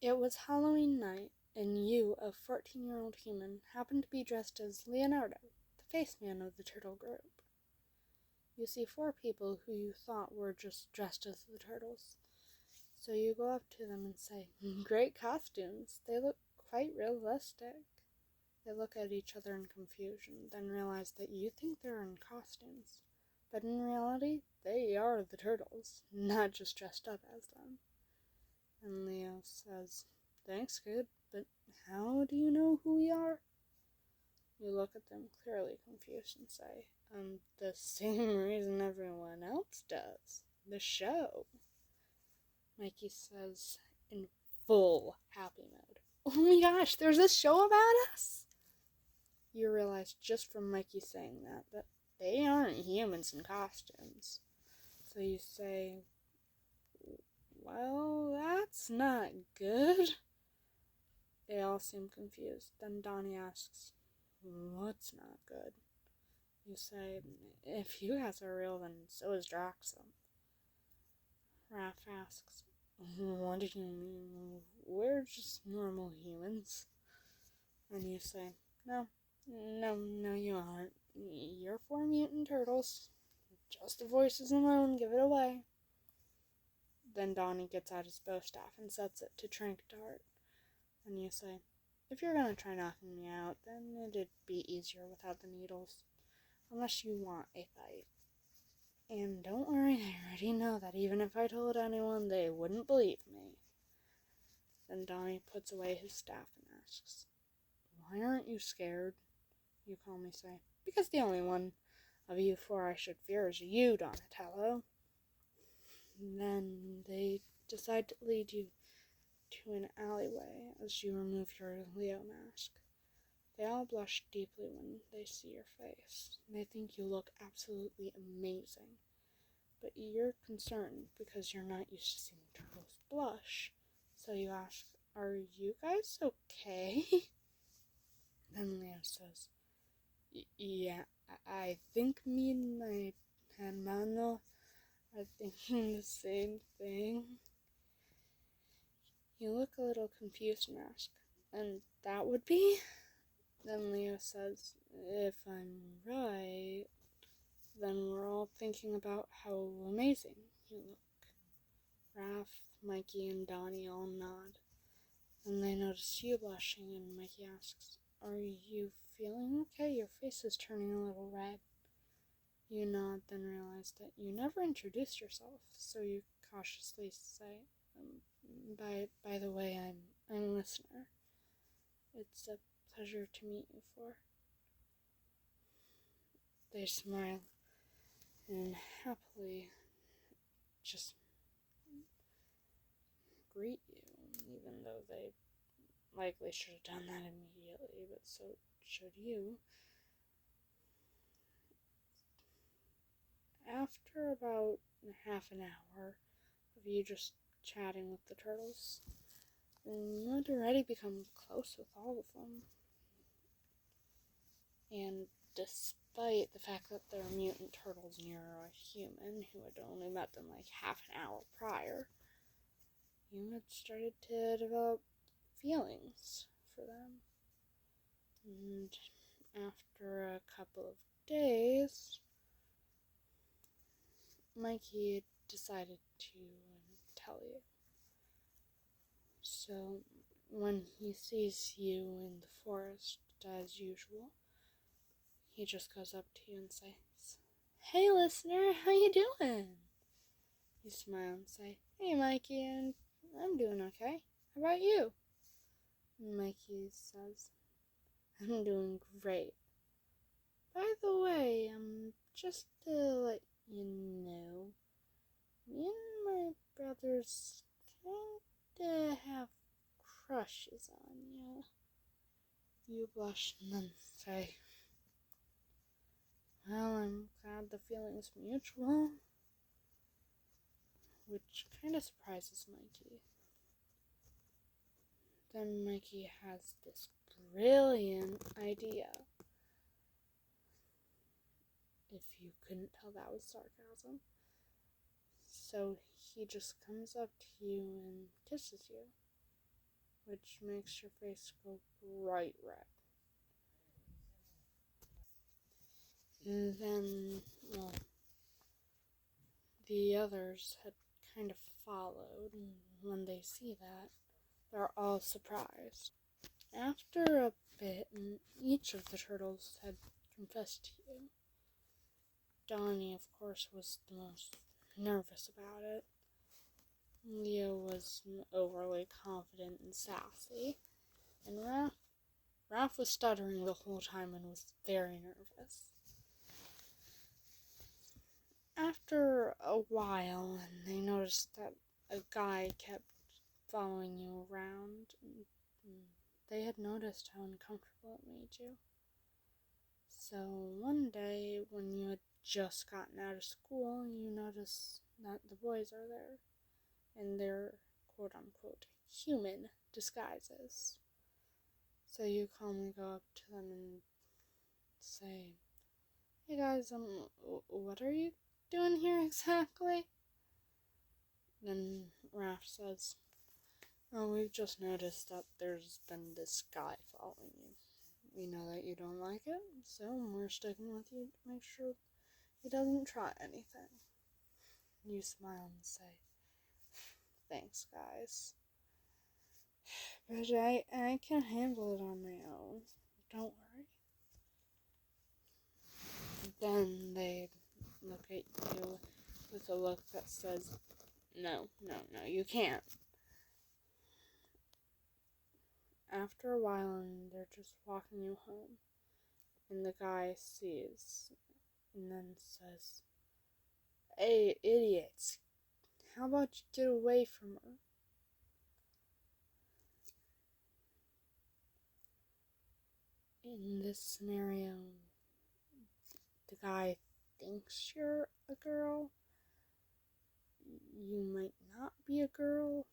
It was Halloween night, and you, a 14-year-old human, happened to be dressed as Leonardo, the face man of the turtle group. You see 4 people who you thought were just dressed as the turtles. So you go up to them and say, "Great costumes. They look quite realistic." They look at each other in confusion, then realize that you think they're in costumes. But in reality, they are the turtles, not just dressed up as them. And Leo says, "Thanks, kid, but how do you know who we are?" You look at them clearly confused and say, "The same reason everyone else does. The show." Mikey says, in full happy mode, "Oh my gosh, there's a show about us?" You realize just from Mikey saying that they aren't humans in costumes. So you say, "Well, that's not good." They all seem confused. Then Donnie asks, "What's not good?" You say, "If you guys are real, then so is Draxum." Raph asks, "What do you mean? We're just normal humans." And you say, No, you aren't. You're 4 mutant turtles. Just the voices alone give it away." Then Donnie gets out his bow staff and sets it to Trank Dart. And you say, "If you're gonna try knocking me out, then it'd be easier without the needles. Unless you want a fight. And don't worry, I already know that even if I told anyone, they wouldn't believe me." Then Donnie puts away his staff and asks, "Why aren't you scared?" You calmly say, "Because the only one of you 4 I should fear is you, Donatello." Then they decide to lead you to an alleyway as you remove your Leo mask. They all blush deeply when they see your face. They think you look absolutely amazing. But you're concerned because you're not used to seeing turtles blush. So you ask, "Are you guys okay?" Then Leo says, "Yeah, I think me and my hermano are thinking the same thing." You look a little confused and ask, "And that would be?" Then Leo says, "If I'm right, then we're all thinking about how amazing you look." Raph, Mikey, and Donnie all nod. Then they notice you blushing, and Mikey asks, "Are you feeling okay? Your face is turning a little red." You nod, then realize that you never introduced yourself, so you cautiously say, By the way, I'm a listener. It's a pleasure to meet you 4." They smile and happily just greet you, even though they likely should have done that immediately, but so should you. After about half an hour of you just chatting with the turtles, you had already become close with all of them. And despite the fact that they're mutant turtles and you're a human who had only met them like half an hour prior, you had started to develop feelings for them. And after a couple of days, Mikey decided to tell you. So when he sees you in the forest as usual, he just goes up to you and says, "Hey listener, how you doing?" You smile and say, "Hey Mikey, and I'm doing okay. How about you?" And Mikey says, "I'm doing great. By the way, just to let you know, me and my brothers kinda have crushes on you." You blush and then say, "Well, I'm glad the feeling's mutual," which kind of surprises Mikey. Then Mikey has this brilliant idea. If you couldn't tell that was sarcasm. So he just comes up to you and kisses you. which makes your face go bright red. And then, well, the others had kind of followed, and when they see that, they're all surprised. After a bit, and each of the turtles had confessed to you. Donnie, of course, was the most nervous about it. Leo was overly confident and sassy, and Raph was stuttering the whole time and was very nervous. After a while, and they noticed that a guy kept following you around, and they had noticed how uncomfortable it made you. So one day, when you had just gotten out of school, you notice that the boys are there in their quote-unquote human disguises. So you calmly go up to them and say, "Hey guys, what are you doing here exactly?" Then Raph says, "Oh, we've just noticed that there's been this guy following you. We know that you don't like it, so we're sticking with you to make sure he doesn't try anything." You smile and say, "Thanks, guys. But I can handle it on my own. Don't worry." Then they look at you with a look that says, no, you can't." After a while, and they're just walking you home, and the guy sees, and then says, "Hey, idiots, how about you get away from her?" In this scenario, the guy thinks you're a girl. You might not be a girl,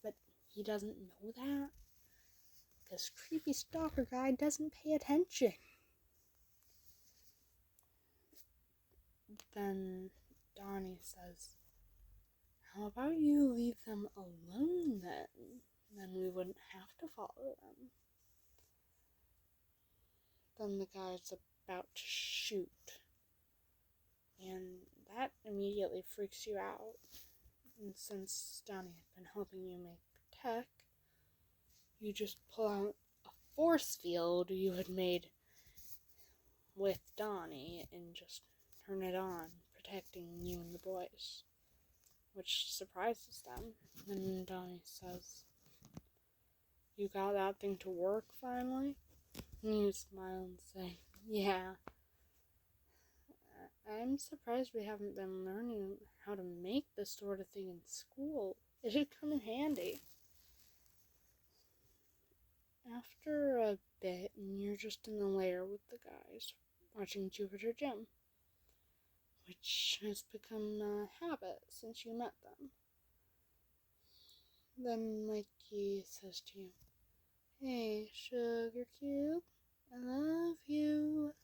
but he doesn't know that, because creepy stalker guy doesn't pay attention. Then Donnie says, "How about you leave them alone then? Then we wouldn't have to follow them." Then the guy's about to shoot, and that immediately freaks you out. And since Donnie had been helping you make tech, you just pull out a force field you had made with Donnie and just turn it on, protecting you and the boys, which surprises them. And Donnie says, "You got that thing to work finally?" And you smile and say, "Yeah. I'm surprised we haven't been learning how to make this sort of thing in school. It'd come in handy." After a bit, and you're just in the lair with the guys, watching Jupiter Gym, which has become a habit since you met them. Then Mikey says to you, "Hey, Sugar Cube, I love you."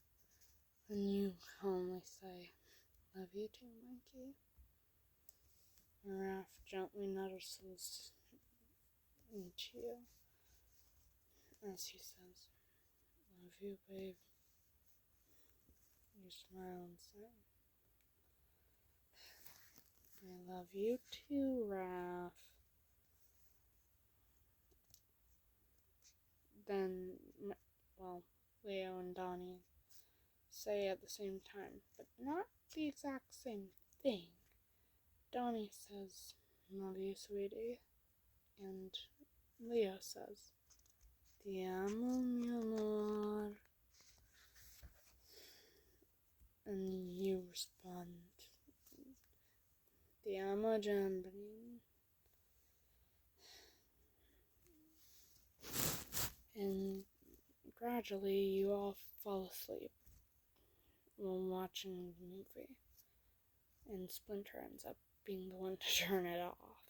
And you calmly say, "Love you too, Mikey." And Raph gently nuzzles into you as he says, "Love you, babe." You smile and say, "I love you too, Raph." Then, Leo and Donnie say at the same time, but not the exact same thing. Donnie says, "Love you, sweetie." And Leo says, "Te amo, mi amor." And you respond, "Te amo, Jambrin." And gradually you all fall asleep while watching the movie. And Splinter ends up being the one to turn it off.